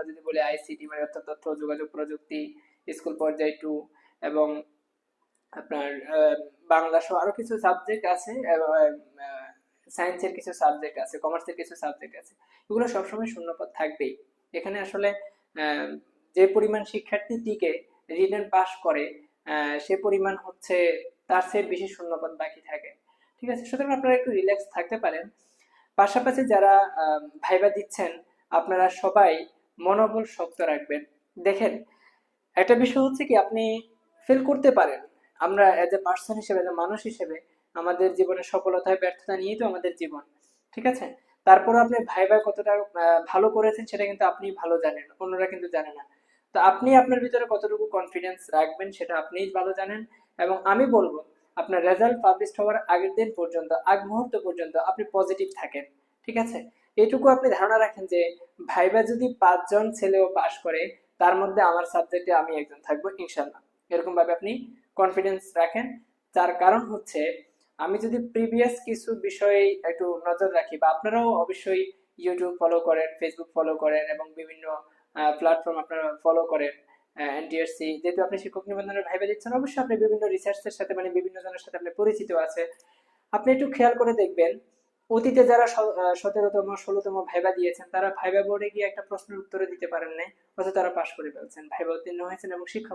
যদি বলি আইসিটি মানে অর্থাৎ তথ্য ও যোগাযোগ প্রযুক্তি, স্কুল পর্যায়ে 2, এবং আপনার বাংলা সহ আরো কিছু সাবজেক্ট আছে, সায়েন্সের কিছু সাবজেক্ট আছে, কমার্সের কিছু সাবজেক্ট আছে। এগুলো সবসময় শূন্যপদ থাকবেই। এখানে আসলে যে পরিমাণ শিক্ষার্থী টিকে রিটেন পাস করে সে পরিমাণ হচ্ছে তার চেয়ে বেশি শূন্যপদ বাকি থাকে। ঠিক আছে, সুতরাং আপনারা একটু রিল্যাক্স থাকতে পারেন। পাশাপাশি যারা ভাইবা দিচ্ছেন আপনারা সবাই মনোবল শক্ত রাখবেন। দেখেন, একটা বিষয় হচ্ছে কি, আপনি ফেল করতে পারেন। আমরা এজ এ পার্সন হিসেবে, এজ এ মানুষ হিসেবে আমাদের জীবনে সফলতা ব্যর্থতা নিয়েই তো আমাদের জীবন। ঠিক আছে, তারপরে আপনি ভাইবা কতটা ভালো করেছেন সেটা কিন্তু আপনি ভালো জানেন, অন্যরা কিন্তু জানে না। তো আপনি আপনার ভিতরে কতটুকু কনফিডেন্স রাখবেন সেটা আপনিই ভালো জানেন। এবং আমি বলবো আপনার রেজাল্ট পাবলিশ হওয়ার আগের দিন পর্যন্ত, আগ মুহূর্ত পর্যন্ত আপনি পজিটিভ থাকেন। ঠিক আছে, এইটুকু আপনি ধারণা রাখেন যে ভাইবা যদি 5 জন ছেলেও পাশ করে তার মধ্যে আমার সাবজেক্টে আমি একজন থাকবো ইনশাল্লাহ। এরকম ভাবে আপনি কনফিডেন্স রাখেন। তার কারণ হচ্ছে আমি যদি প্রিভিয়াস কিছু বিষয়ে একটু নজর রাখি, বা আপনারাও অবশ্যই ইউটিউব ফলো করেন, ফেসবুক ফলো করেন, এবং বিভিন্ন প্ল্যাটফর্ম আপনারা ফলো করেন। এনটিআরসি যেহেতু আপনি শিক্ষক নিবন্ধনের ভাইবা দিচ্ছেন, অবশ্যই আপনি বিভিন্ন রিসার্চের সাথে মানে বিভিন্ন জনের সাথে আপনি পরিচিত আছে। আপনি একটু খেয়াল করে দেখবেন অতীতে যারা 17তম 16তম ভাইবা দিয়েছেন তারা ভাইবা বোর্ডে গিয়ে একটা প্রশ্নের উত্তরে দিতে পারেন নাই, অথচ তারা পাশ করে ফেলছেন, ভাইবা উত্তীর্ণ হয়েছেন এবং শিক্ষক